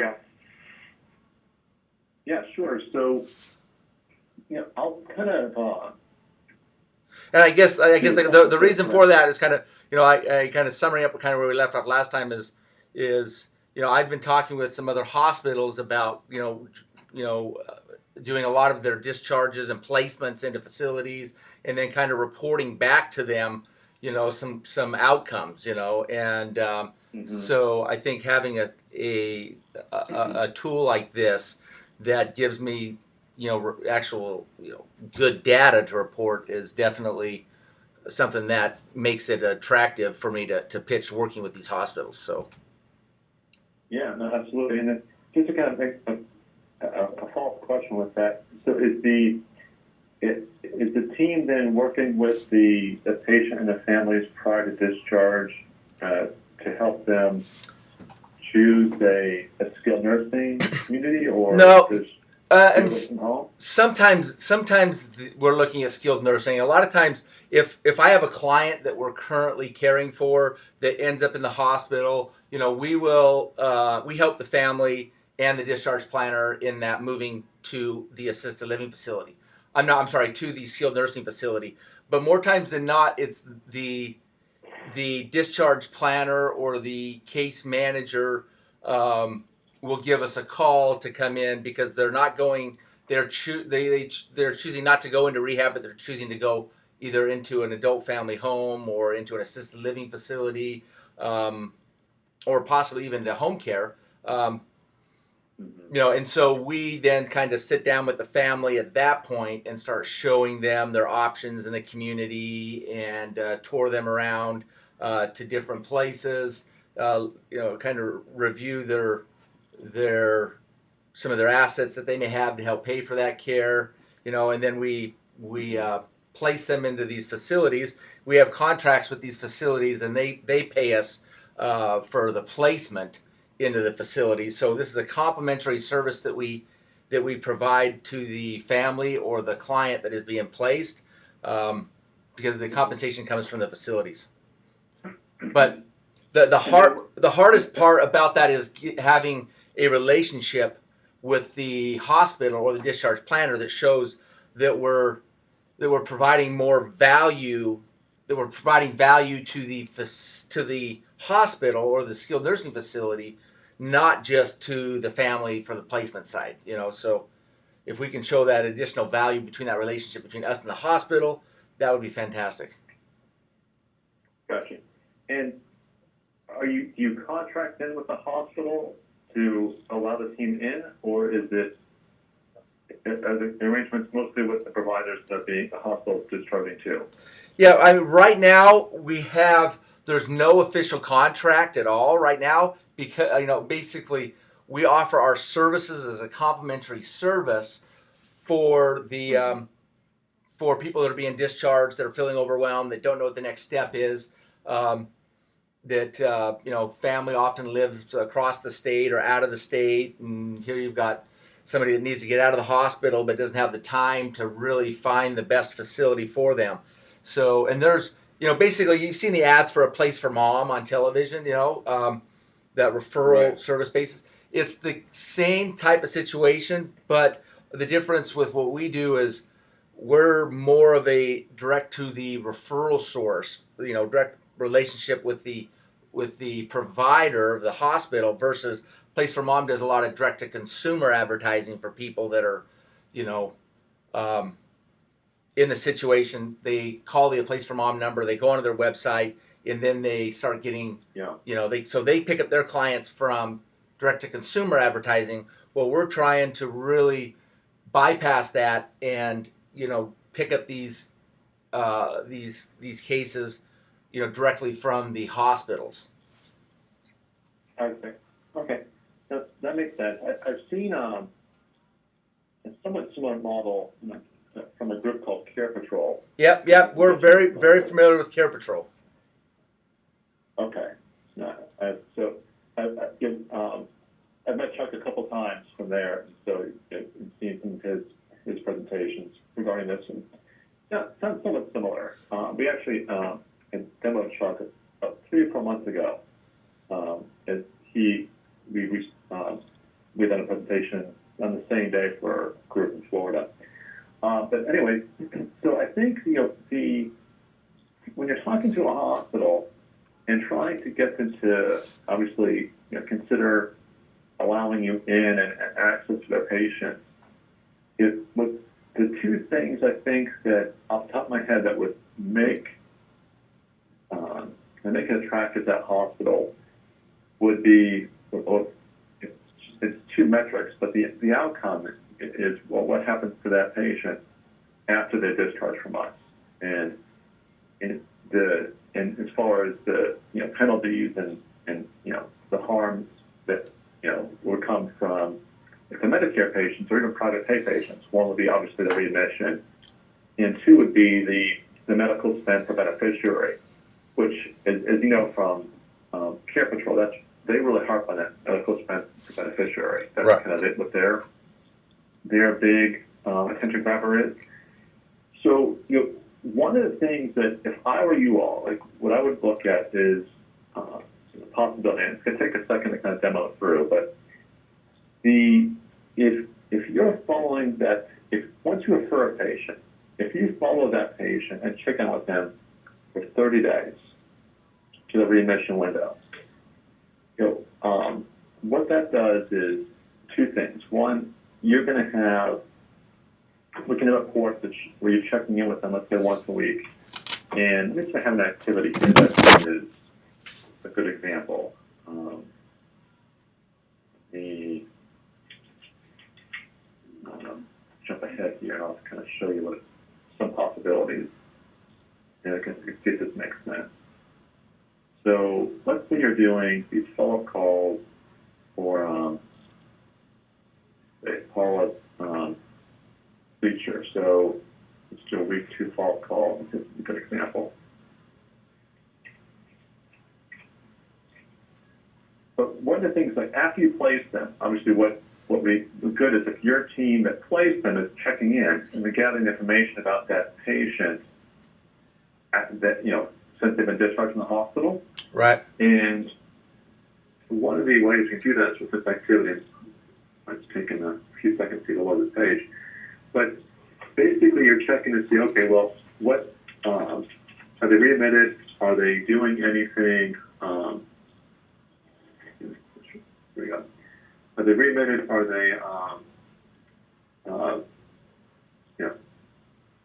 Okay. Yeah, sure. So, I'll kind of And I guess give a the couple of reason for that is kind of, I kind of summary up kind of where we left off last time is I've been talking with some other hospitals about doing a lot of their discharges and placements into facilities, and then kind of reporting back to them some outcomes, and Mhm. so I think having a tool like this that gives me actual good data to report is definitely something that makes it attractive for me to pitch working with these hospitals. So Yeah, no, absolutely. And then just to kind of make a follow-up question with that. So is the team then working with the patient and the families prior to discharge to help them choose a skilled nursing community, or no, just and do it from home? sometimes we're looking at skilled nursing. A lot of times, if I have a client that we're currently caring for that ends up in the hospital, we help the family and the discharge planner in that moving to the assisted living facility. I'm sorry, to the skilled nursing facility. But more times than not, it's the discharge planner or the case manager will give us a call to come in because they're not going. They're choosing not to go into rehab, but they're choosing to go either into an adult family home or into an assisted living facility, or possibly even to home care. And so we then kind of sit down with the family at that point and start showing them their options in the community and tour them around to different places. Kind of review their some of their assets that they may have to help pay for that care. And then we place them into these facilities. We have contracts with these facilities, and they pay us for the placement into the facility. So this is a complimentary service that we provide to the family or the client that is being placed, because the compensation comes from the facilities. But the hardest part about that is having a relationship with the hospital or the discharge planner that shows that we're providing more value, that we're providing value to the hospital or the skilled nursing facility, not just to the family for the placement side. So if we can show that additional value between that relationship between us and the hospital, that would be fantastic. Gotcha. And do you contract in with the hospital to allow the team in, or are the arrangements mostly with the providers that the hospital is discharging to? Yeah, right now there's no official contract at all right now because basically we offer our services as a complimentary service for the for people that are being discharged, that are feeling overwhelmed, that don't know what the next step is. That family often lives across the state or out of the state, and here you've got somebody that needs to get out of the hospital but doesn't have the time to really find the best facility for them. So, and there's basically you've seen the ads for A Place for Mom on television, that referral service basis. It's the same type of situation, but the difference with what we do is we're more of a direct to the referral source, direct relationship with the provider, the hospital, versus Place for Mom does a lot of direct to consumer advertising for people that are, um, in the situation. They call the Place for Mom number, they go onto their website, and then they start getting, they pick up their clients from direct to consumer advertising. Well, we're trying to really bypass that and pick up these cases directly from the hospitals. Okay. Okay. That makes sense. I've seen a somewhat similar model from a group called Care Patrol. Yep. We're very, very familiar with Care Patrol. Okay. So I've met Chuck a couple times from there, so I've seen some of his presentations regarding this, and sounds somewhat similar. We actually had demoed Chuck about 3 or 4 months ago, as we consultation on the same day for a group in Florida. But anyway, so I think, when you're talking to a hospital and trying to get them to obviously, consider allowing you in and access to their patients, with the two things I think that off the top of my head that would make it attractive to that hospital would be, well, it's two metrics, but the outcome is, well, what happens to that patient after they're discharged from us, and as far as the penalties and the harms that would come from the Medicare patients or even private pay patients. One would be obviously the readmission, and two would be the medical spend per beneficiary, which, as you know from Care Patrol, they really harp on that medical spend per beneficiary. That's right. kind of what their big attention grabber is. So one of the things that, if I were you all, like what I would look at is the possibility, and it's going to take a second to kind of demo it through, but if you're following that, once you refer a patient, if you follow that patient and check in with them for 30 days to the readmission window, what that does is two things. One, you're going to have, looking at a course where you're checking in with them, let's say once a week, and let's say have an activity here that is a good example. Jump ahead here and I'll kind of show you some possibilities, and I can see if this makes sense. So let's say you're doing these follow-up calls for they call it feature. So let's do a week 2 follow-up call. This is a good example. But one of the things, like after you place them, obviously what would be good is if your team that placed them is checking in and they're gathering information about that patient since they've been discharged from the hospital. Right. And one of the ways you can do that is with this activity. It's taken a few seconds to load this page. But basically you're checking to see, okay, well, what are they readmitted? Are they doing anything? Here we go. Are they readmitted? Are they, have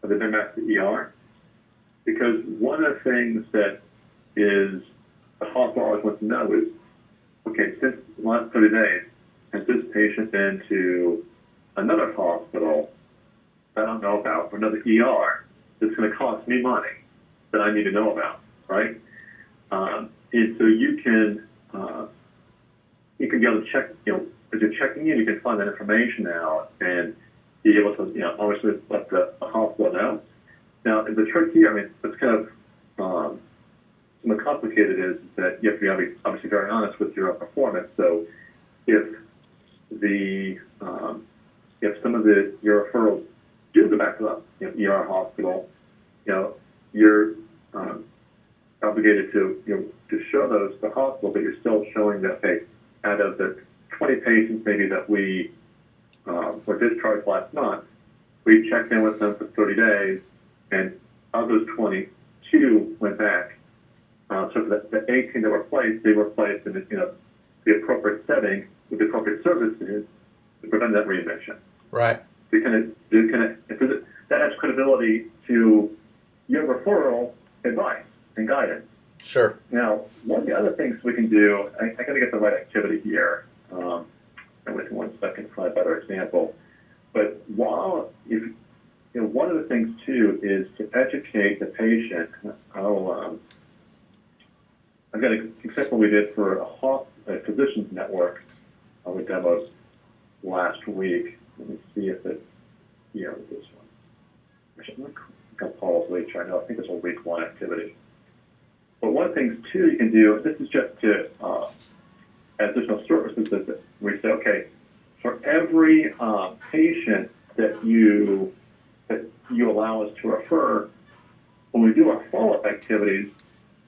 they been back to the ER? Because one of the things that is the hospital always wants to know is, okay, since the last 30 days, has this patient been to another hospital that I don't know about, or another ER that's going to cost me money that I need to know about, right? And so you can be able to check, as you're checking in, you can find that information out and be able to, obviously let the hospital know. Now, the trick here, it's kind of somewhat complicated, is that you have to be obviously very honest with your performance. So if some of your referrals do go back to the ER hospital, you're obligated to show those to the hospital, but you're still showing that, hey, out of the 20 patients maybe that we were discharged last month, we checked in with them for 30 days, and of those 22 went back. So for the 18 that were placed, they were placed in the appropriate setting with the appropriate services to prevent that readmission. Right. So that adds credibility to your referral advice and guidance. Sure. Now, one of the other things we can do, I got to get the right activity here. And wait 1 second for a better example. But one of the things too is to educate the patient. I've got an example we did for a physicians network we demoed last week. Let me see if it's here with this one. Actually, I'm going to Paul's later. I know. I think it's a week 1 activity. But one of the things too you can do, this is just to additional services that we say, okay, for every patient that you allow us to refer, when we do our follow-up activities,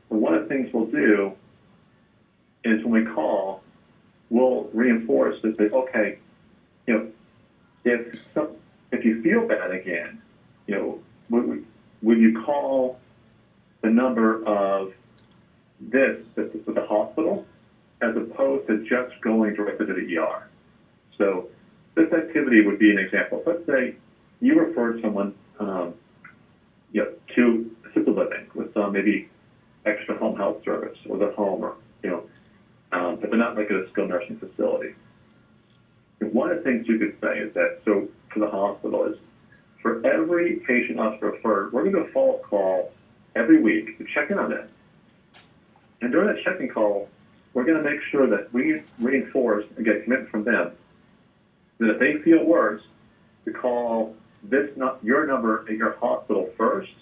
one of the things we'll do is when we call, we'll reinforce that, okay, you know, if you feel bad again, you know, would you call the number of this with the hospital as opposed to just going directly to the ER? So this activity would be an example. Let's say you referred someone, to assisted living with some maybe extra home health service or the home, or but they're not like at a skilled nursing facility. And one of the things you could say is that, so for the hospital is, for every patient us referred, we're going to do a follow-up call every week to check in on them. And during that checking call, we're going to make sure that we reinforce and get commitment from them that if they feel worse, to call your number at your hospital first,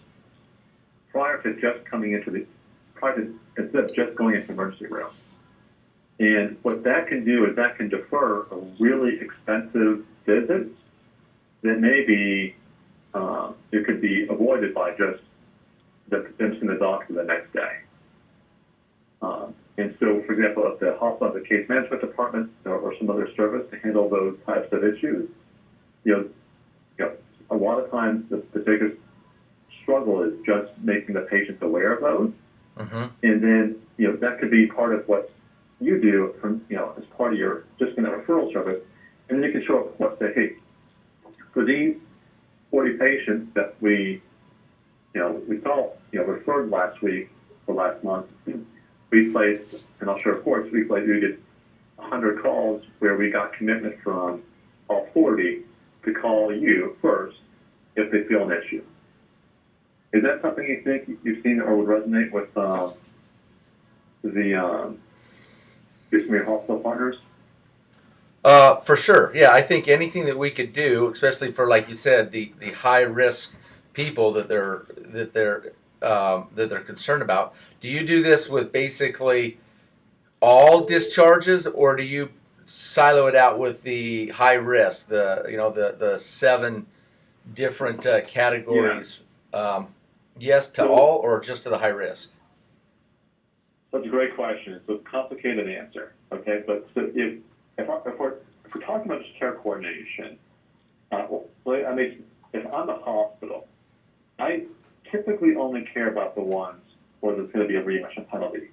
instead of just going into the emergency room. And what that can do is that can defer a really expensive visit that maybe it could be avoided by just them seeing the doctor the next day. And so, for example, if the hospital has a case management department or some other service to handle those types of issues, a lot of times the biggest struggle is just making the patients aware of those. Mm-hmm. And then, that could be part of what you do from, as part of your just in that referral service. And then you can show up and say, hey, for these 40 patients that we saw, referred last week or last month, we placed, and I'll show reports, we did 100 calls where we got commitment from all 40 to call you first if they feel an issue. Is that something you think you've seen or would resonate with your hospital partners? For sure. Yeah, I think anything that we could do, especially for, like you said, the high risk people that they're concerned about. Do you do this with basically all discharges, or do you silo it out with the high risk, the 7 different categories? Yeah. Yes to all, or just to the high risk? That's a great question. It's a complicated answer. Okay, but so if we're talking about just care coordination, if I'm a hospital, I typically only care about the ones where there's going to be a readmission penalty.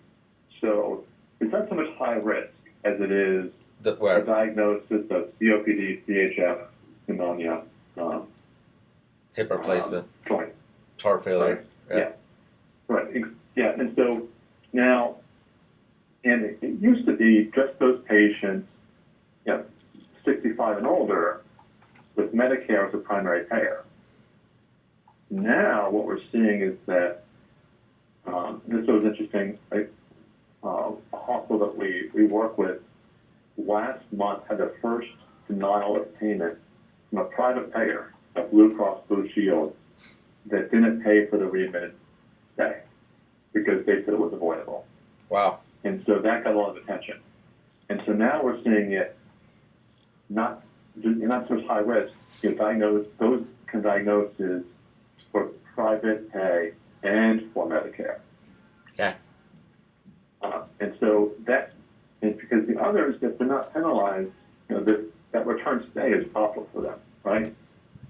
So it's not so much high risk as it is a diagnosis of COPD, CHF, pneumonia, hip replacement, joint, heart failure. Right. Yeah. Right. Yeah. And so now, and it used to be just those patients, 65 and older, with Medicare as a primary payer. Now, what we're seeing is that this was interesting. A hospital that we work with last month had their first denial of payment from a private payer, a Blue Cross Blue Shield, that didn't pay for the readmitted stay because they said it was avoidable. Wow. And so that got a lot of attention. And so now we're seeing it not so much high risk. Those diagnoses for private pay and for Medicare. Okay. And so and because the others, if they're not penalized, that return stay is profitable for them, right?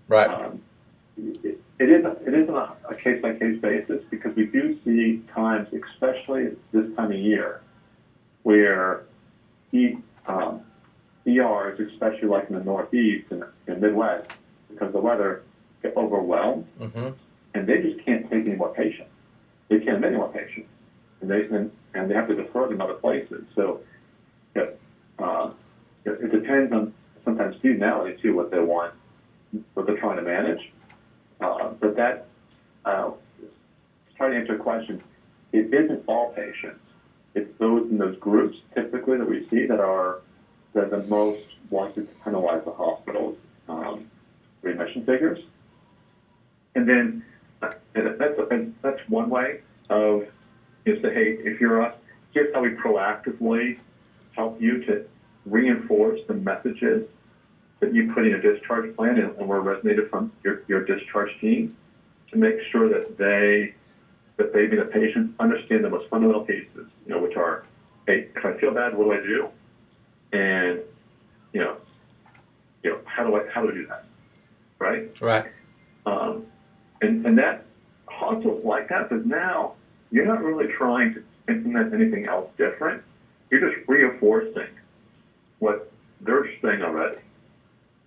Right. It isn't a case-by-case basis, because we do see times, especially this time of year, where ERs, especially like in the Northeast and Midwest, because of the weather, get overwhelmed, mm-hmm. and they just can't take any more patients. They can't admit any more patients, and they have to defer them other places. So it depends on sometimes seasonality too, what they want, what they're trying to manage. But that, trying to answer your question, it isn't all patients. It's those in those groups typically that we see that are the most likely to penalize the hospital's readmission figures. And then that's one way of say, hey, if you're us, here's how we proactively help you to reinforce the messages that you put in your discharge plan and were resonated from your discharge team, to make sure that the patients understand the most fundamental pieces, which are, hey, if I feel bad, what do I do? And, how to do that, right? Right. And that hospitals like that, but now you're not really trying to implement anything else different. You're just reinforcing what they're saying already.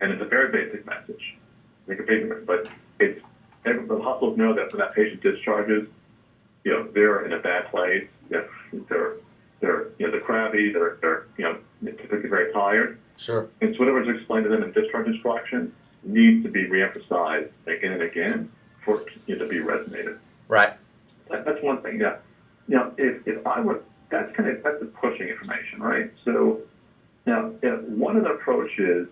And it's a very basic message. But the hospitals know that when that patient discharges, they're in a bad place. They're crabby. They're typically very tired. Sure. And so whatever's explained to them in discharge instructions needs to be reemphasized again and again for it to be resonated. Right. That's one thing. Yeah. If I were, that's the pushing information, right? So now, one of the approaches,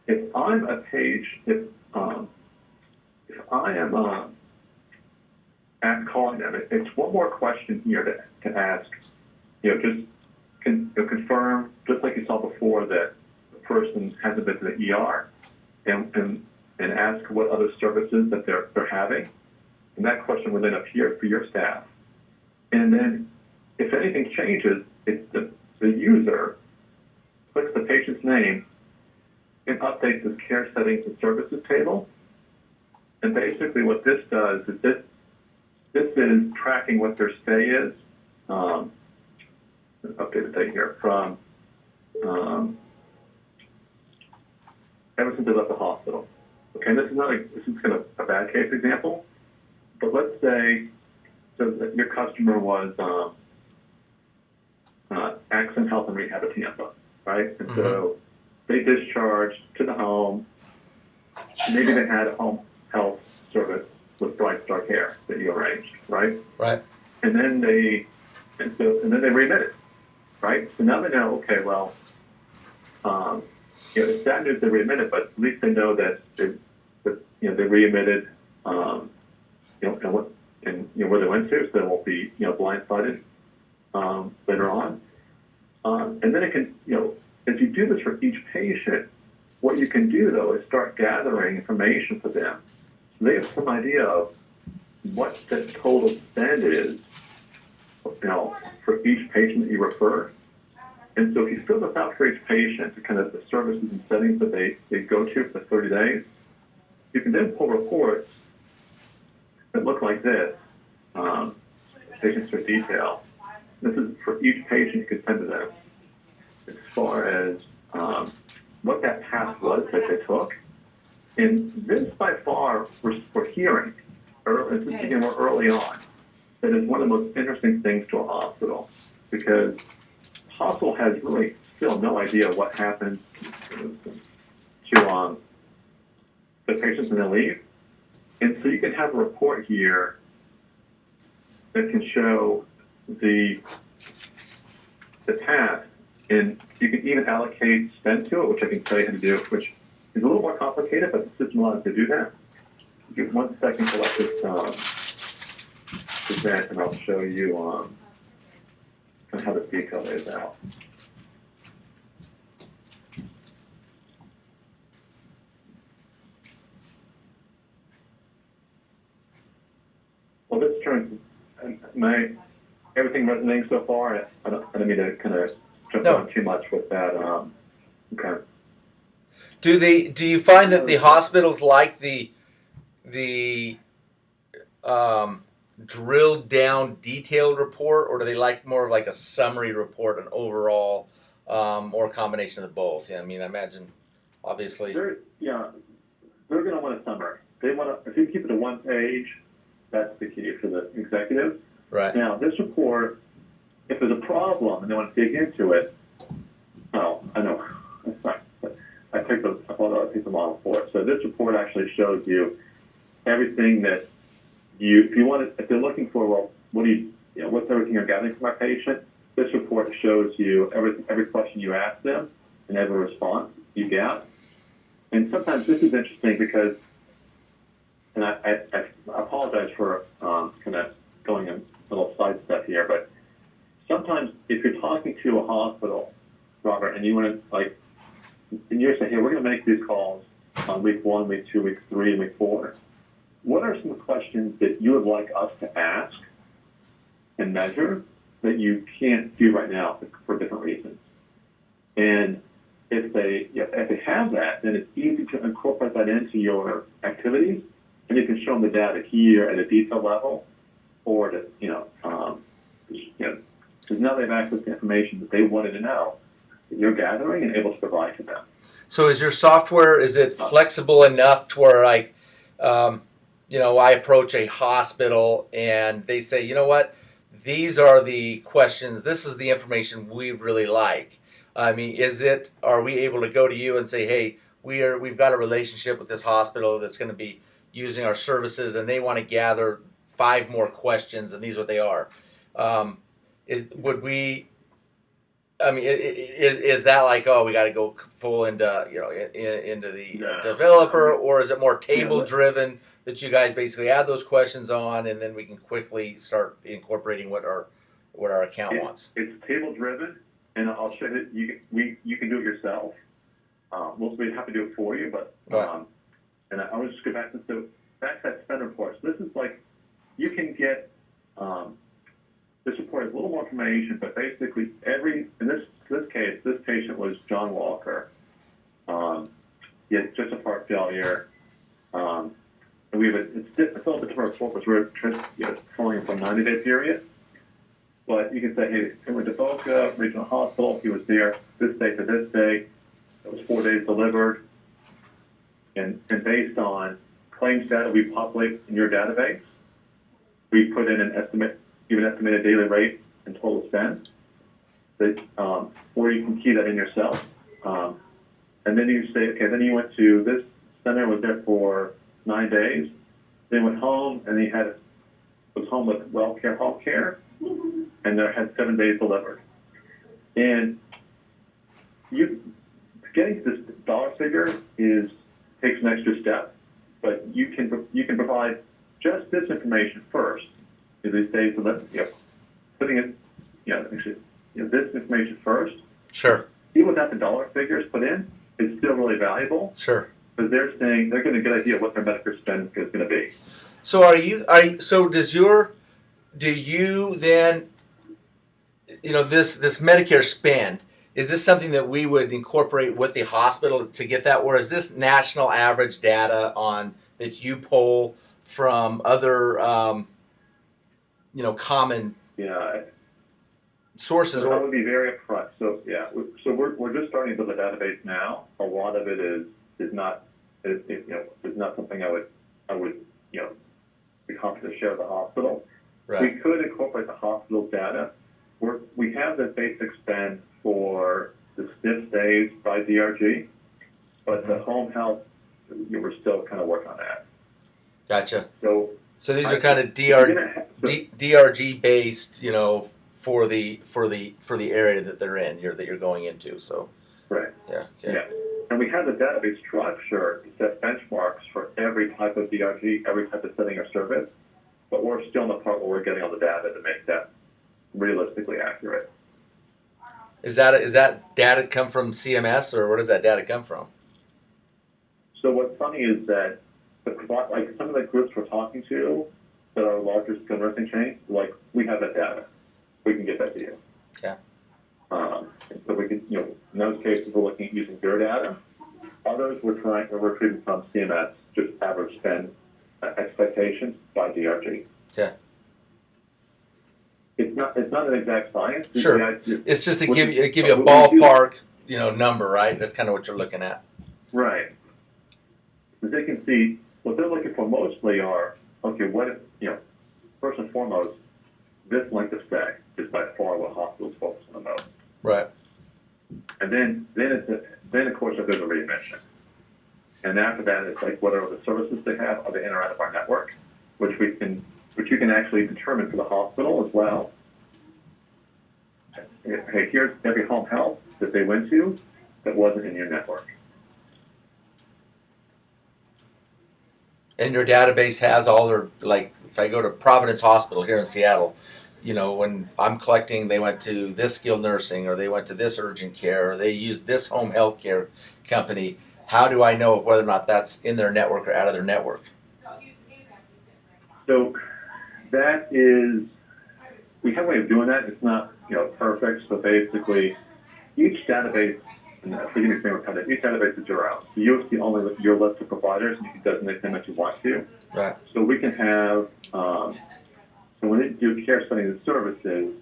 if I'm a page, if I am calling them, it's one more question here to ask. Just confirm, just like you saw before, that the person hasn't been to the ER, and ask what other services that they're having, and that question will then appear for your staff. And then, if anything changes, it's the user clicks the patient's name and updates this care settings and services table. And basically, what this does is this is tracking what their stay is. Update the date here from ever since they left the hospital. Okay, this is kind of a bad case example, but let's say that your customer was Accent Health and Rehab at Tampa, right? And so they discharged to the home. Maybe they had a home health service with Bright Star Care that you arranged, right? Right. And then they readmitted, right? So now they know, okay, well, it's sad news they readmitted, but at least they know that they readmitted, and where they went to, so they won't be blindsided later on. And then it can, as you do this for each patient, what you can do though is start gathering information for them, so they have some idea of what the total spend is, for each patient that you refer. And so if you fill this out for each patient, kind of the services and settings that they go to for the 30 days, you can then pull reports that look like this, patients for detail. This is for each patient you can send to them as far as what that path was that they took. And this by far we're hearing, we're early on, that is one of the most interesting things to a hospital, because the hospital has really still no idea what happens to the patients when they leave. And so you can have a report here that can show the path, and you can even allocate spend to it, which I can tell you how to do, which is a little more complicated, but the system allows you to do that. Give 1 second to let this present, and I'll show you kind of how this detail lays out. Well, this turns everything resonating so far. I don't mean to kind of jump on too much with that. Okay. Do you find that the hospitals like the drilled down detailed report, or do they like more of like a summary report, an overall, or a combination of both? I mean, I imagine, obviously. They're going to want a summary. They want to, if you keep it to 1 page, that's the key for the executive. Right. Now, this report, if there's a problem and they want to dig into it, I know, that's fine. But I thought I'd pick the model for it. So this report actually shows you everything that if they're looking for, well, what's everything you're gathering from my patient? This report shows you every question you ask them and every response you get. And sometimes this is interesting because, and I apologize for kind of going a little sidestep here, but sometimes if you're talking to a hospital, Robert, and you want to and you're saying, hey, we're going to make these calls on week 1, week 2, week 3, and week 4. What are some questions that you would like us to ask and measure that you can't do right now for different reasons? And if they have that, then it's easy to incorporate that into your activities, and you can show them the data here at a detail level, or to, because now they have access to information that they wanted to know that you're gathering and able to provide to them. So is your software, is it flexible enough to where, like, I approach a hospital and they say, you know what, these are the questions, this is the information we really like. I mean, are we able to go to you and say, hey, we've got a relationship with this hospital that's going to be using our services, and they want to gather 5 more questions, and these are what they are. Is that like, oh, we got to go full into into the developer, or is it more table driven that you guys basically add those questions on, and then we can quickly start incorporating what our account wants? It's table driven, and I'll show you. You can do it yourself. We'd have to do it for you, but and I was just go back to that spend report. So this is like you can get. This report has a little more information, but basically in this case, this patient was John Walker. He had just a heart failure. And we have it's a little bit different report because we're pulling from a 90-day period. But you can say, hey, he went to Boca Regional Hospital. He was there this day to this day. It was 4 days delivered. And based on claims data we populate in your database, we put in an estimate. Give an estimated daily rate and total spend, or you can key that in yourself. And then you say, okay, then you went to this center, was there for 9 days, then went home, and he was home with WellCare Home Care, and there had 7 days delivered. And getting to this dollar figure takes an extra step, but you can provide just this information first. These days, putting it, this information first. Sure. Even without the dollar figures put in, it's still really valuable. Sure. Because they're getting a good idea of what their Medicare spend is going to be. So do you then, this Medicare spend, is this something that we would incorporate with the hospital to get that, or is this national average data that you pull from other common sources? So that would be very upfront. So we're just starting to build a database now. A lot of it is not something I would be confident to share with the hospital. Right. We could incorporate the hospital's data. We have the basic spend for the SNF stays by DRG, but the home health, we're still kind of working on that. Gotcha. So these are kind of DRG based, for the area that they're in, that you're going into. So right. Yeah. And we have the database structure to set benchmarks for every type of DRG, every type of setting or service, but we're still in the part where we're getting all the data to make that realistically accurate. Is that data come from CMS, or where does that data come from? So what's funny is that some of the groups we're talking to that are larger skilled nursing chains, we have that data. We can get that to you. Yeah. So we can, in those cases, we're looking at using their data. Others we're retrieving from CMS, just average spend expectations by DRG. Yeah. It's not an exact science. Sure. It's just to give you a ballpark, number, right? That's kind of what you're looking at. Right. As they can see, what they're looking for mostly are, okay, first and foremost, this length of stay is by far what hospitals focus on the most. Right. And then of course there's a readmission. And after that, it's like, what are the services they have? Are they in or out of our network? Which you can actually determine for the hospital as well. Hey, here's every home health that they went to that wasn't in your network. And your database has all their, if I go to Providence Hospital here in Seattle, when I'm collecting, they went to this skilled nursing, or they went to this urgent care, or they used this home health care company. How do I know whether or not that's in their network or out of their network? So we have a way of doing that. It's not, perfect. So basically, each database and if we can explain what kind of each database is your own. So you see only your list of providers, and you can designate them if you want to. Right. So we can have, so when they do care settings and services,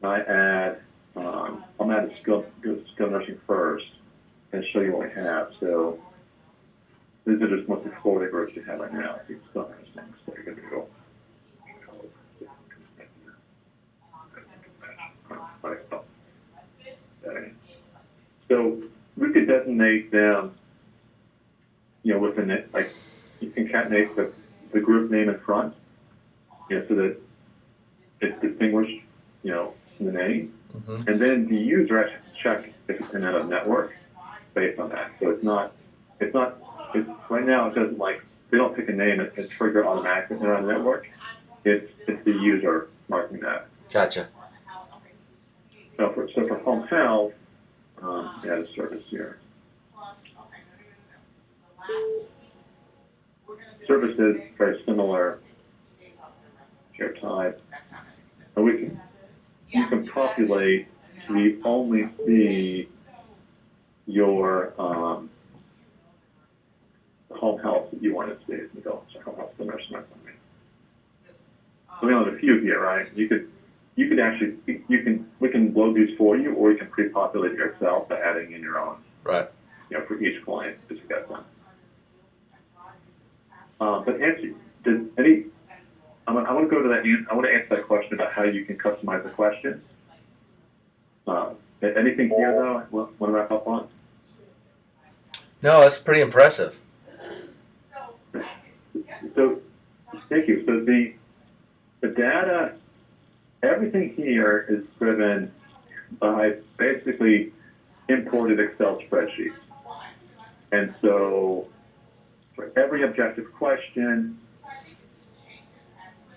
I add, I'm add skilled nursing first and show you what we have. So these are just mostly Florida groups you have right now. So you can still nursing. So you're good to go. So we could designate them, within it, like you can concatenate the group name in front, so that it's distinguished, in the name. Mm-hmm. And then the user actually check if it's in a network based on that. So it's right now it doesn't they don't pick a name and trigger automatically in our network. It's the user marking that. Gotcha. So for home health, add a service here. Services very similar care type. And you can populate to only see your home health that you want to see. You go, so home health, the nurse might want me. So we have a few here, right? You could actually, we can load these for you, or you can pre-populate yourself by adding in your own. Right. For each client, just to get them. But answer, I want to go to that. I want to answer that question about how you can customize the question. Anything here though? I want to wrap up on. No, that's pretty impressive. So, thank you. So the data, everything here is driven by basically imported Excel spreadsheets. And so for every objective question,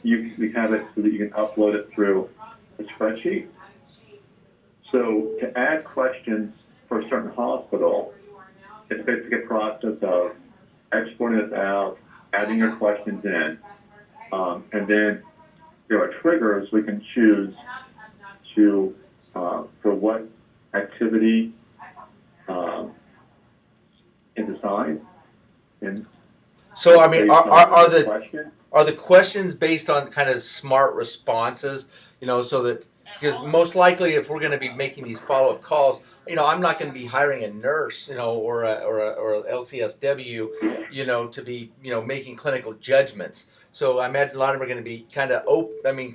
we have it so that you can upload it through a spreadsheet. So to add questions for a certain hospital, it's basically a process of exporting this out, adding your questions in, and then there are triggers we can choose to for what activity is assigned. And so I mean, are the question? questions based on kind of smart responses? So that because most likely if we're going to be making these follow-up calls, I'm not going to be hiring a nurse, or a LCSW, to be making clinical judgments. So I imagine a lot of them are going to be kind of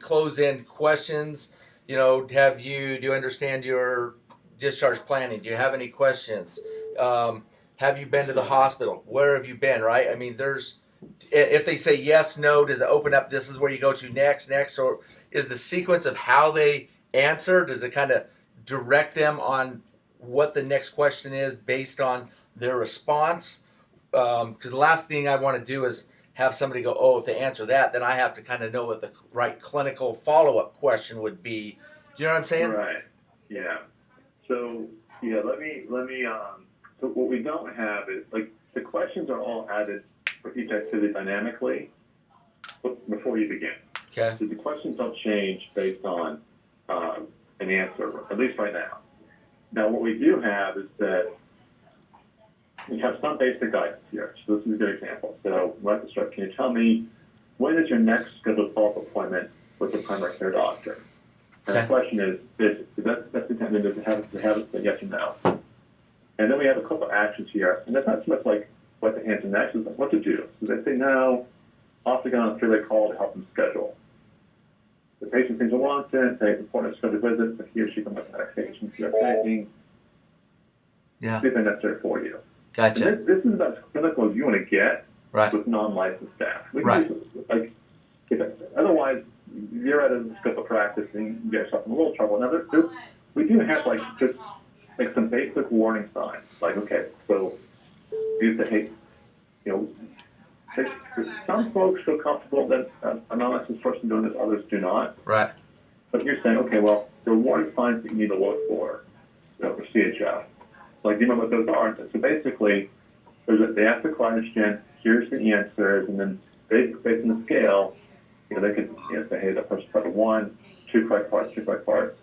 close-end questions. Do you understand your discharge planning? Do you have any questions? Have you been to the hospital? Where have you been? Right? I mean, if they say yes, no, does it open up? This is where you go to next, or is the sequence of how they answer? Does it kind of direct them on what the next question is based on their response? Because the last thing I want to do is have somebody go, oh, if they answer that, then I have to kind of know what the right clinical follow-up question would be. Do you know what I'm saying? Right. Yeah. So yeah, let me. So what we don't have is the questions are all added for each activity dynamically before you begin. Okay. So the questions don't change based on an answer, at least right now. Now, what we do have is that we have some basic guidance here. So this is a good example. So let's start. Can you tell me when is your next scheduled follow-up appointment with the primary care doctor? And the question is that's intended to have it say yes or no. And then we have a couple of actions here, and that's not so much like what to answer next, it's like what to do. So they say no, off to go on a three-way call to help them schedule. The patient seems to want it, they report a scheduled visit, but he or she can look at medications you're taking. Yeah. See if they're necessary for you. Gotcha. And this is about as clinical as you want to get with non-licensed staff. Otherwise, you're at a scope of practice and you get yourself in a little trouble. Now, we do have just some basic warning signs. Okay, so you say, hey, some folks feel comfortable that a non-licensed person doing this, others do not. Right. But you're saying, okay, well, there are warning signs that you need to look for CHF. Do you know what those are? So basically, they ask the question, here's the answers, and then based on the scale, they could say, hey, the person part 1, 2 correct parts, 2 correct parts.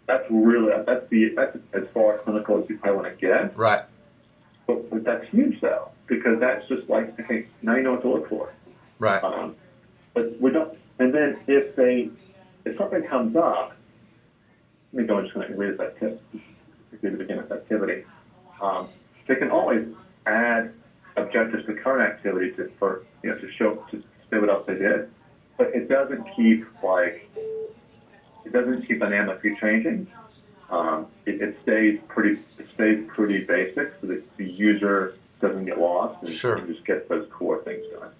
that's as far clinical as you probably want to get. Right. But that's huge though, because that's just like, okay, now you know what to look for. Right. But we don't. And then if something comes up, maybe I'm just going to read that tip. The beginning of activity. They can always add objectives to current activity to say what else they did, but it doesn't keep dynamically changing. It stays pretty basic, so that the user doesn't get lost and Sure. just gets those core things done.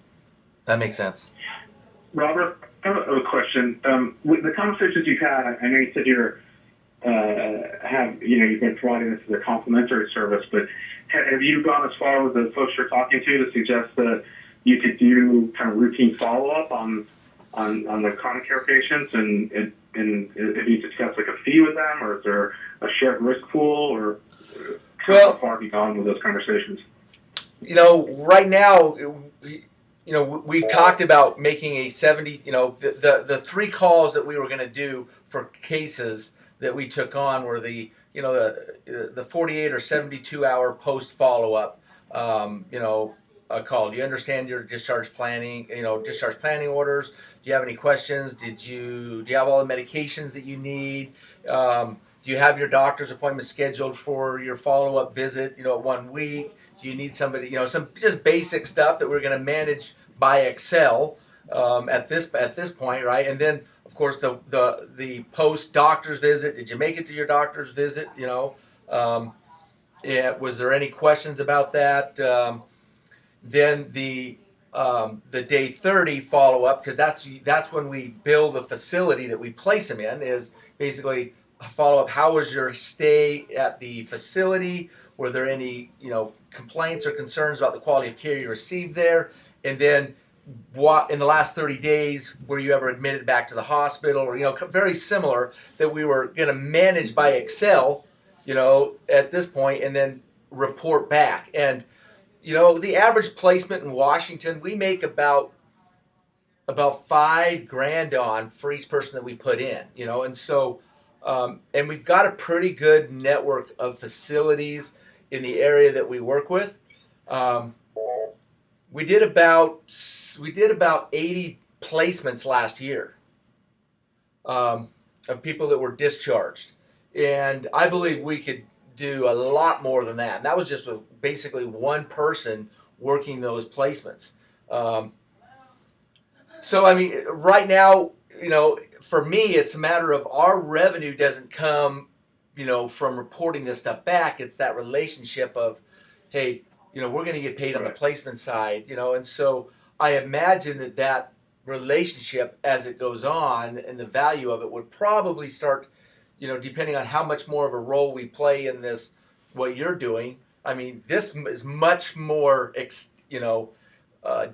That makes sense. Robert, I have a question. With the conversations you've had, I know you said you've been providing this as a complimentary service, but have you gone as far with the folks you're talking to suggest that you could do kind of routine follow-up on the chronic care patients, and have you discussed like a fee with them, or is there a shared risk pool, or how far have you gone with those conversations? Right now, we've talked about making a 70, the 3 calls that we were going to do for cases that we took on were the 48 or 72 hour post follow-up, call. Do you understand your discharge planning orders? Do you have any questions? Do you have all the medications that you need? Do you have your doctor's appointment scheduled for your follow-up visit, at 1 week? Do you need somebody, some just basic stuff that we're going to manage by Excel at this point, right? And then, of course, the post doctor's visit. Did you make it to your doctor's visit? Was there any questions about that? Then the day 30 follow up, because that's when we bill the facility that we place them in. Is basically a follow up. How was your stay at the facility? Were there any complaints or concerns about the quality of care you received there? And then, what in the last 30 days were you ever admitted back to the hospital, or very similar, that we were going to manage by Excel, at this point, and then report back. And the average placement in Washington, we make about $5,000 on for each person that we put in, and so and we've got a pretty good network of facilities in the area that we work with. We did about 80 placements last year of people that were discharged, and I believe we could do a lot more than that. And that was just with basically one person working those placements. So I mean, right now, for me, it's a matter of our revenue doesn't come, from reporting this stuff back. It's that relationship of, hey, we're going to get paid on the placement side, and so I imagine that relationship, as it goes on, and the value of it would probably start, depending on how much more of a role we play in this, what you're doing. I mean, this is much more,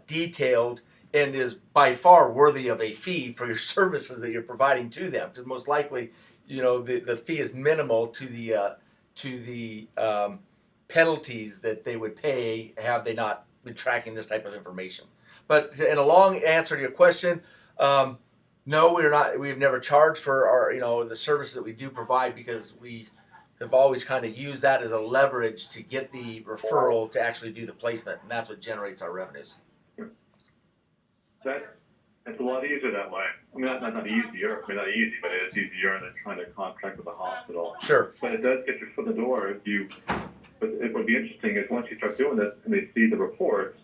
detailed, and is by far worthy of a fee for your services that you're providing to them, because most likely, the fee is minimal to the penalties that they would pay have they not been tracking this type of information. But in a long answer to your question, no, we're not. We've never charged for our, the services that we do provide, because we have always kind of used that as a leverage to get the referral to actually do the placement, and that's what generates our revenues. It's a lot easier that way. I mean, not easier. I mean, not easy, but it is easier than trying to contract with a hospital. Sure. But it does get your foot in the door. But it would be interesting is once you start doing this and they see the reports,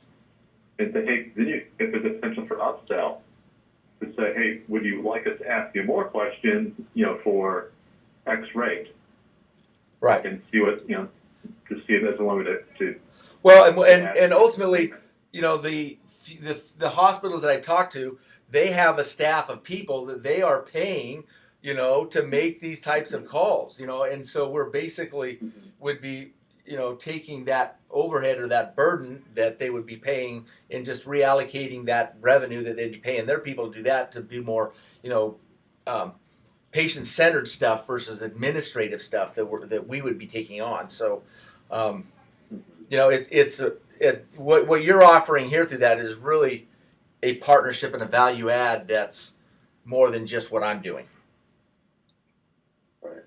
and say, hey, then if there's a potential for upsell, to say, hey, would you like us to ask you more questions, for X rate? Right. And see what, to see if there's a way to. Well, and ultimately, the hospitals that I've talked to, they have a staff of people that they are paying, to make these types of calls, and so we're basically would be, taking that overhead or that burden that they would be paying and just reallocating that revenue that they'd be paying their people to do that, to do more, patient-centered stuff versus administrative stuff that we would be taking on. So, what you're offering here through that is really a partnership and a value add that's more than just what I'm doing. Right.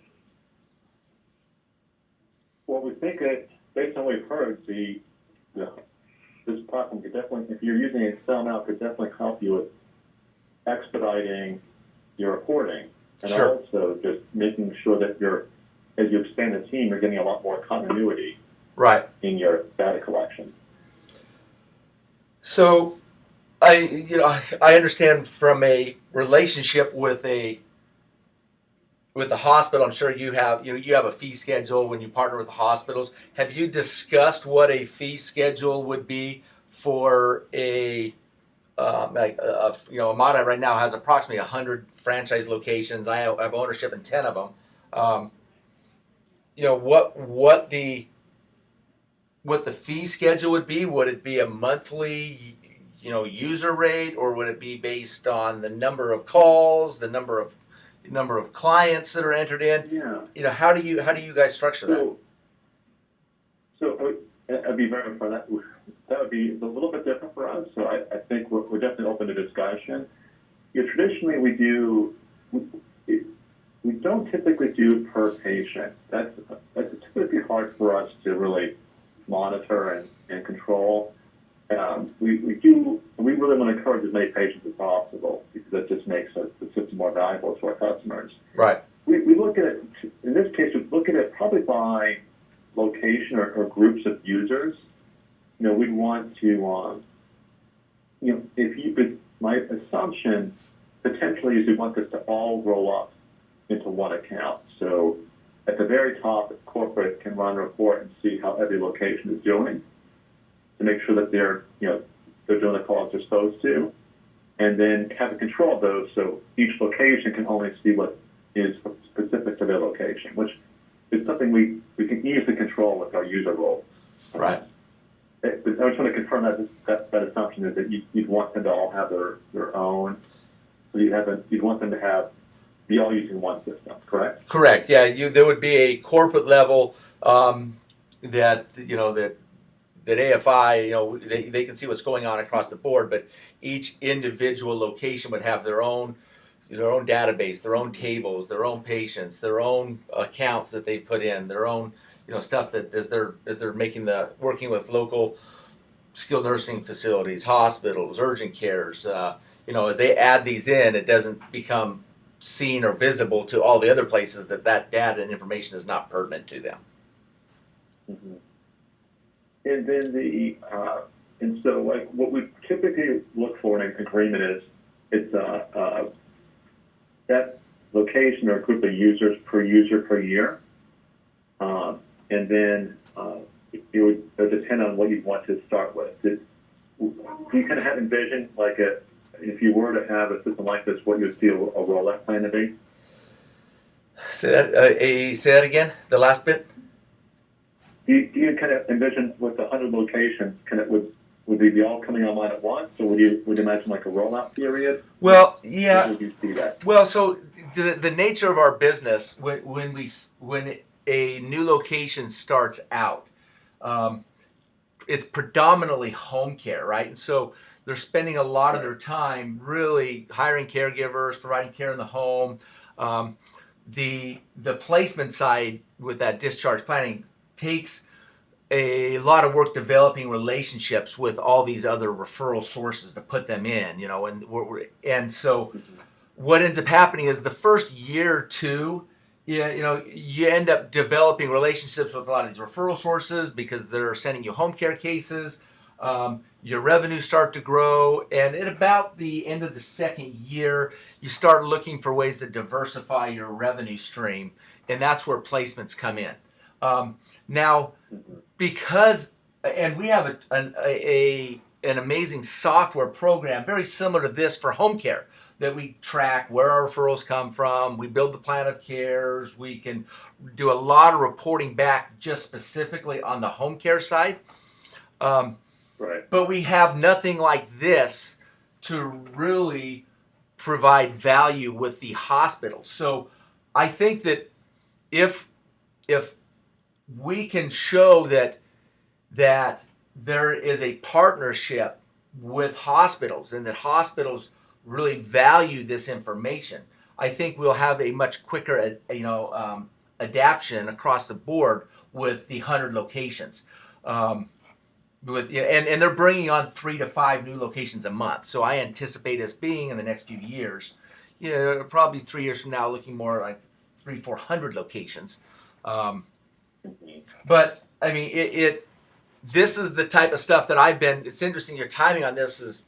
we think that based on what we've heard, this platform could definitely, if you're using Excel now, could definitely help you with expediting your reporting, and Sure. also just making sure that as you expand the team, you're getting a lot more continuity Right. in your data collection. So I understand from a relationship with a hospital. I'm sure you have a fee schedule when you partner with the hospitals. Have you discussed what a fee schedule would be for a Amada right now has approximately 100 franchise locations. I have ownership in 10 of them. What the fee schedule would be? Would it be a monthly, user rate, or would it be based on the number of calls, the number of clients that are entered in? Yeah. How do you guys structure that? So I'd be very for that. That would be a little bit different for us. So I think we're definitely open to discussion. Traditionally, we don't typically do per patient. That's typically hard for us to really monitor and control. We really want to encourage as many patients as possible because that just makes the system more valuable to our customers. Right. We look at it, in this case, we look at it probably by location or groups of users. We'd want to, my assumption potentially is we want this to all roll up into one account. So at the very top, corporate can run a report and see how every location is doing to make sure that they're doing the calls they're supposed to, and then have a control of those so each location can only see what is specific to their location, which is something we can easily control with our user roles. Right. I just want to confirm that assumption is that you'd want them to all have their own. So you'd want them to be all using one system, correct? Correct. Yeah. There would be a corporate level that AFI, they can see what's going on across the board, but each individual location would have their own database, their own tables, their own patients, their own accounts that they put in, their own stuff that as they're working with local skilled nursing facilities, hospitals, urgent cares. As they add these in, it doesn't become seen or visible to all the other places that data and information is not pertinent to them. Mm-hmm. And then so what we typically look for in an agreement is it's that location or group of users per user per year, and then it would depend on what you'd want to start with. Do you kind of envision if you were to have a system like this, what you would see a rollout plan to be? Say that again. The last bit. Do you kind of envision with the 100 locations, would they be all coming online at once, or would you imagine like a rollout period? Well, yeah. How would you see that? Well, so the nature of our business when a new location starts out, it's predominantly home care, right? And so they're spending a lot of their time really hiring caregivers, providing care in the home. The placement side with that discharge planning takes a lot of work developing relationships with all these other referral sources to put them in, and so what ends up happening is the first year or two, you end up developing relationships with a lot of these referral sources because they're sending you home care cases. Your revenues start to grow, and at about the end of the second year, you start looking for ways to diversify your revenue stream, and that's where placements come in. Now, and we have an amazing software program very similar to this for home care that we track where our referrals come from. We build the plan of cares. We can do a lot of reporting back just specifically on the home care side. Right. But we have nothing like this to really provide value with the hospital. So I think that if we can show that there is a partnership with hospitals and that hospitals really value this information, I think we'll have a much quicker adaption across the board with the 100 locations. And they're bringing on 3 to 5 new locations a month. So I anticipate us being in the next few years, probably 3 years from now, looking more like 300-400 locations. But I mean, this is the type of stuff that I've been. It's interesting. Your timing on this is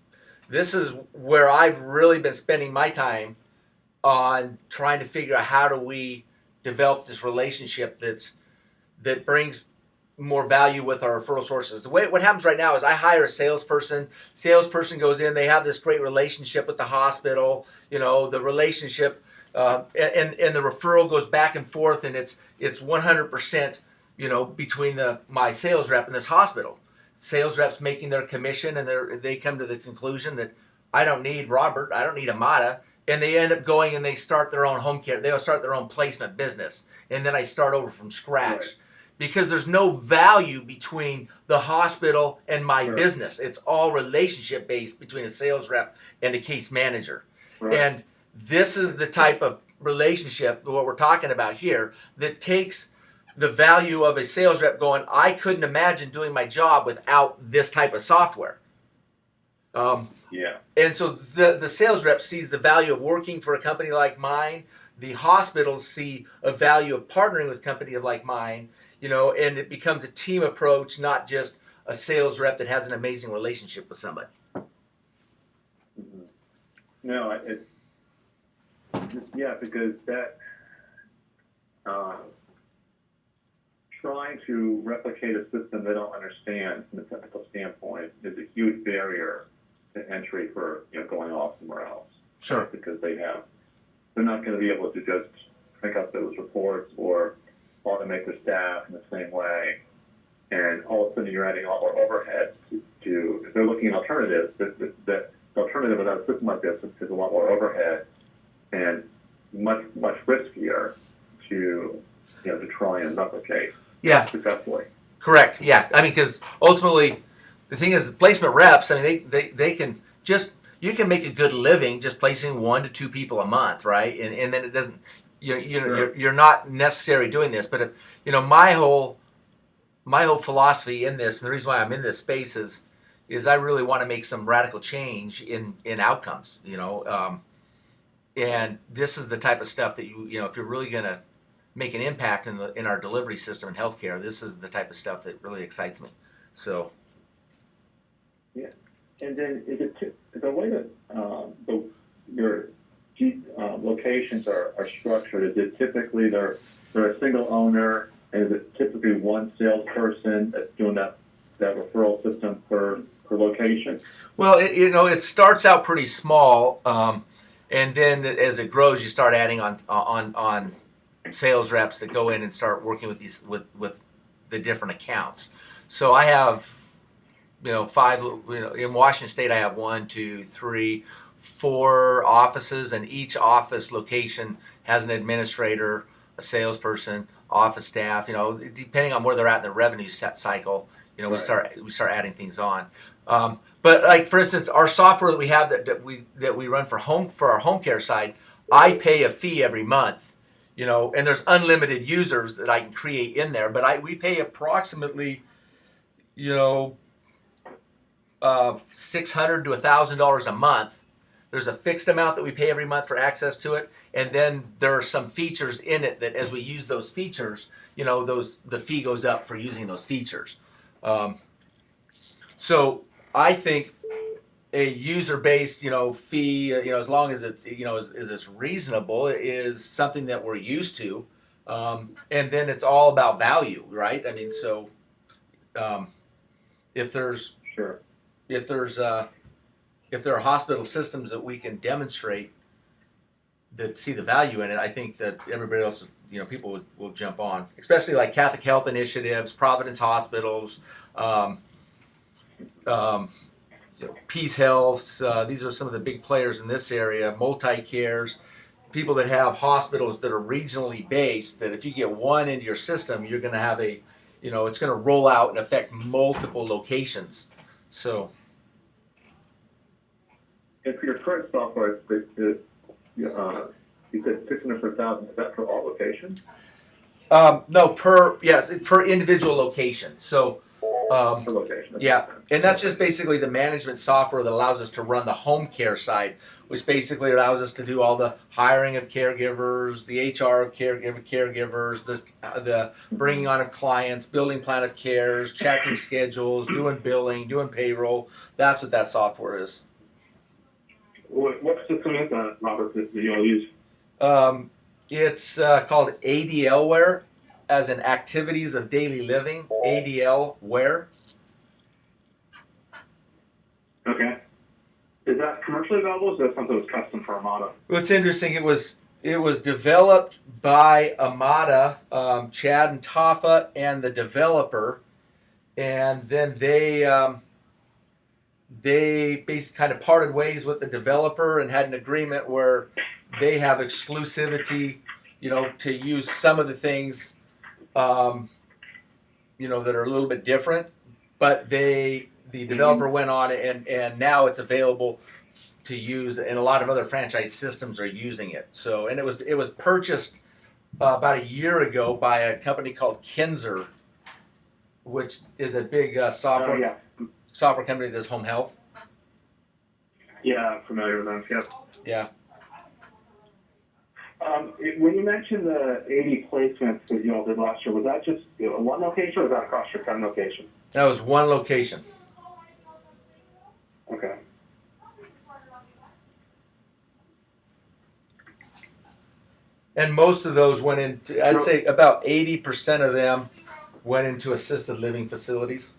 where I've really been spending my time on trying to figure out how do we develop this relationship that brings more value with our referral sources. What happens right now is I hire a salesperson. Salesperson goes in. They have this great relationship with the hospital. The relationship and the referral goes back and forth, and it's 100%. Between my sales rep and this hospital. Sales reps making their commission, and they come to the conclusion that I don't need Robert, I don't need Amada, and they end up going and they start their own home care. They'll start their own placement business, and then I start over from scratch. Right. Because there's no value between the hospital and my business. It's all relationship based between a sales rep and a case manager. Right. And this is the type of relationship, what we're talking about here, that takes the value of a sales rep going, I couldn't imagine doing my job without this type of software. And so the sales rep sees the value of working for a company like mine. The hospitals see a value of partnering with a company like mine, and it becomes a team approach, not just a sales rep that has an amazing relationship with somebody. Mm-hmm. No, because that trying to replicate a system they don't understand from a technical standpoint is a huge barrier to entry for going off somewhere else. Sure. Right? Because they're not going to be able to just crank up those reports or automate their staff in the same way. And all of a sudden you're adding a lot more overhead to if they're looking at alternatives, the alternative without a system like this is a lot more overhead and much riskier to try and replicate. Yeah. Successfully. Correct. Yeah. I mean, because ultimately, the thing is, placement reps. I mean, they can you can make a good living just placing 1 to 2 people a month, right? And then it doesn't. You're not necessarily doing this, but my whole philosophy in this, and the reason why I'm in this space is I really want to make some radical change in outcomes. And this is the type of stuff that if you're really gonna make an impact in our delivery system in healthcare, this is the type of stuff that really excites me. So. Yeah, and then is it the way that your locations are structured? Is it typically they're a single owner, and is it typically one salesperson that's doing that referral system per location? Well, it starts out pretty small, and then as it grows, you start adding on sales reps that go in and start working with with the different accounts. So I have 5 in Washington State. I have 1, 2, 3, 4 offices, and each office location has an administrator, a salesperson, office staff. Depending on where they're at in the revenue cycle, right. we start adding things on. But like for instance, our software that we have that we run for our home care side, I pay a fee every month. And there's unlimited users that I can create in there, but we pay approximately, $600 to $1,000 a month. There's a fixed amount that we pay every month for access to it, and then there are some features in it that as we use those features, the fee goes up for using those features. So I think a user-based, fee, as long as it's, as it's reasonable, is something that we're used to, and then it's all about value, right? I mean, so if there are hospital systems that we can demonstrate that see the value in it, I think that everybody else, people will jump on, especially like Catholic Health Initiatives, Providence Hospitals, Peace Health. These are some of the big players in this area. Multi-cares, people that have hospitals that are regionally based, that if you get one into your system, you're going to have it's going to roll out and affect multiple locations. So. And for your current software, you said 600 per thousand. Is that for all locations? No, per individual location. So, Per location. That yeah, makes sense. and that's just basically the management software that allows us to run the home care side, which basically allows us to do all the hiring of caregivers, the HR of caregivers, the bringing on of clients, building plan of cares, checking schedules, doing billing, doing payroll. That's what that software is. What system is that, Robert, that you all use? Um, it's called ADLware, as in Activities of Daily Living. ADLware. Okay. Is that commercially available? Or is that something that's custom for Armada? What's interesting, it was developed by Amada, Chad and Tafa, and the developer, and then they basically kind of parted ways with the developer and had an agreement where they have exclusivity, to use some of the things, um, that are a little bit different, but the developer went on and now it's available to use, and a lot of other franchise systems are using it. So, and it was purchased about a year ago by a company called Kinzer, which is a big Oh, yeah. software company that does home health. Yeah, I'm familiar with them. Yep. Yeah. When you mentioned the 80 placements that you all did last year, was that just one location or was that across your 10 locations? That was one location. Okay. And most of those went into, I'd say about 80% of them went into assisted living facilities.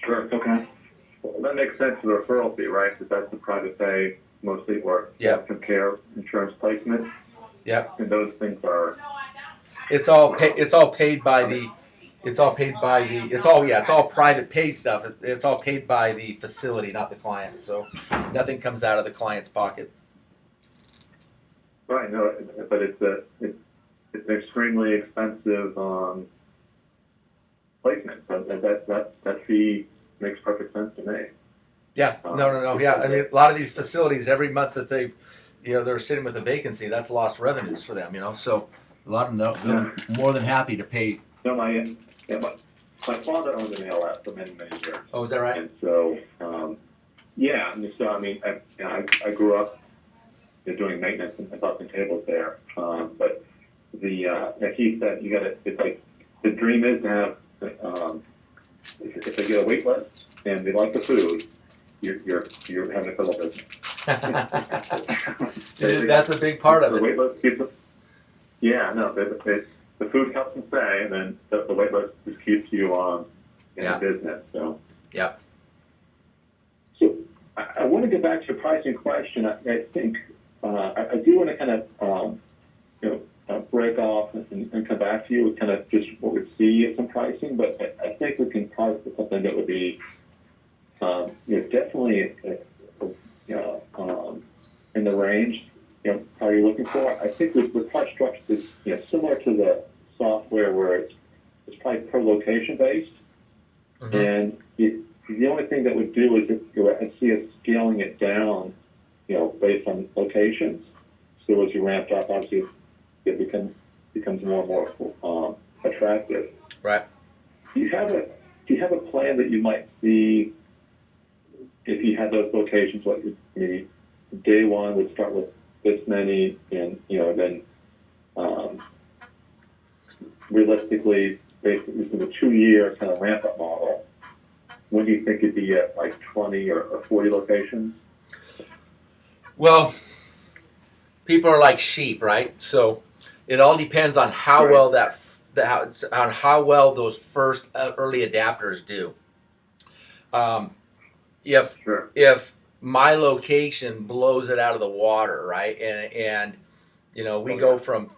Sure. Okay. Well, that makes sense for the referral fee, right? Because that's the private pay mostly, or Yep. long-term care insurance placement. Yep. And those things are. It's all paid by the. It's all private pay stuff. It's all paid by the facility, not the client. So nothing comes out of the client's pocket. Right, no, but it's an extremely expensive placement. So that fee makes perfect sense to me. Yeah, no. Yeah, I mean, a lot of these facilities, every month that they're sitting with a vacancy, that's lost revenues for them. So a lot of them, they're more than happy to pay. No, my father owned an ALS for many years. Oh, is that right? And so, yeah, and so I mean, I grew up doing maintenance and busting tables there. But like he said, it's like the dream is to have, if they get a wait list and they like the food, you're having a fiddle business. That's a big part of the it. Wait list keeps yeah, no, the food helps them stay, and then the wait list just keeps you in the business. So. Yep. So I want to get back to your pricing question. I think I do want to kind of break off and come back to you with kind of just what we see as some pricing, but I think we can probably put something that would be definitely in the range how you're looking for. I think we're probably structured this similar to the software where it's probably per location based, and the only thing that would do is I see us scaling it down, based on locations. So as you ramp up, obviously it becomes more and more attractive. Right. Do you have a plan that you might see if you had those locations? What maybe day one would start with this many, and then realistically, basically with a 2-year kind of ramp up model. When do you think it'd be at like 20 or 40 locations? Well, people are like sheep, right? So it all depends on how well how well those first early adapters do. If my location blows it out of the water, right, and we go from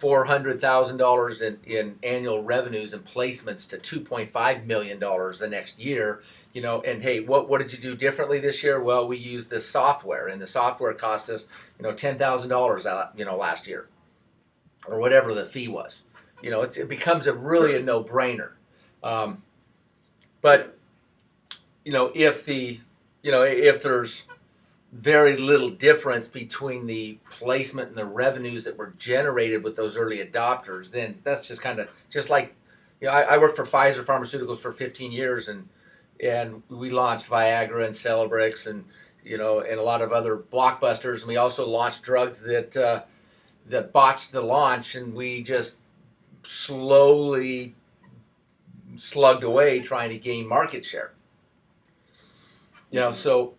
$400,000 in annual revenues and placements to $2.5 million the next year. And hey, what did you do differently this year? Well, we used this software, and the software cost us, $10,000, last year, or whatever the fee was. It becomes a no-brainer. But if there's very little difference between the placement and the revenues that were generated with those early adopters, then that's just kind of just like, I worked for Pfizer Pharmaceuticals for 15 years, and we launched Viagra and Celebrex and and a lot of other blockbusters, and we also launched drugs that botched the launch, and we just slowly slugged away trying to gain market share. So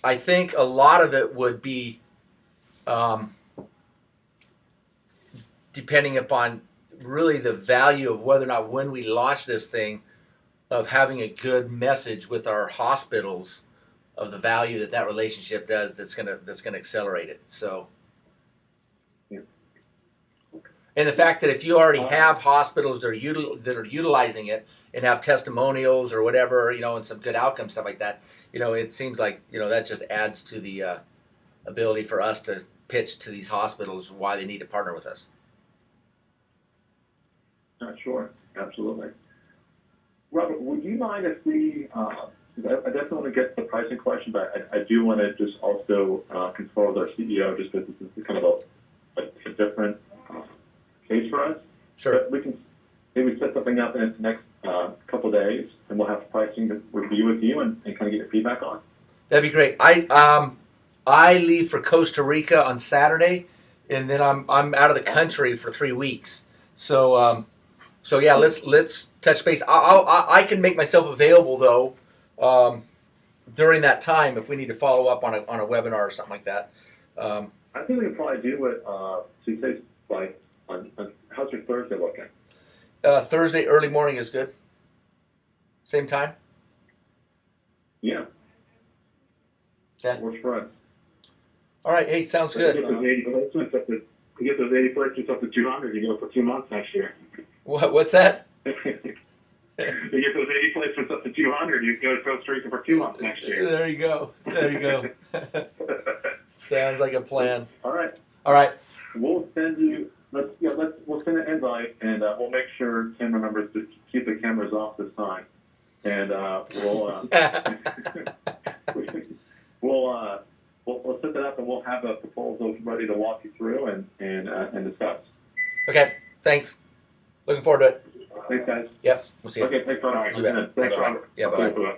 I think a lot of it would be depending upon really the value of whether or not when we launch this thing, of having a good message with our hospitals of the value that relationship does, that's gonna accelerate it. So, and the fact that if you already have hospitals that are utilizing it and have testimonials or whatever, and some good outcomes, stuff like that, it seems like that just adds to the ability for us to pitch to these hospitals why they need to partner with us. Sure, absolutely. Robert, would you mind if we, I definitely want to get the pricing question, but I do want to just also confer with our CEO, just because this is kind of a different case for us. Sure. But we can maybe set something up in the next couple of days, and we'll have pricing to review with you and kind of get your feedback on. That'd be great. I leave for Costa Rica on Saturday, and then I'm out of the country for 3 weeks. So yeah, let's touch base. I can make myself available though during that time if we need to follow up on a webinar or something like that. I think we can probably do it. So you say like on how's your Thursday looking? Thursday early morning is good. Same time. Yeah. Okay. Works for us. All right. Hey, sounds good. Get those 80 placements up to, get those 80 placements up to 200. You go for 2 months next year. What's that? You get those 80 placements up to 200. You go to Costa Rica for 2 months next year. There you go. There you go. Sounds like a plan. All right. All right. We'll send you. We'll send an invite, and we'll make sure Tim remembers to keep the cameras off this time, and we'll set that up, and we'll have a proposal ready to walk you through and discuss. Okay. Thanks. Looking forward to it. Thanks, guys. Yep. We'll see you. Okay. Thanks, Robert. You bet. Thanks, Bye-bye. Robert. Yeah. Bye. Okay, bye.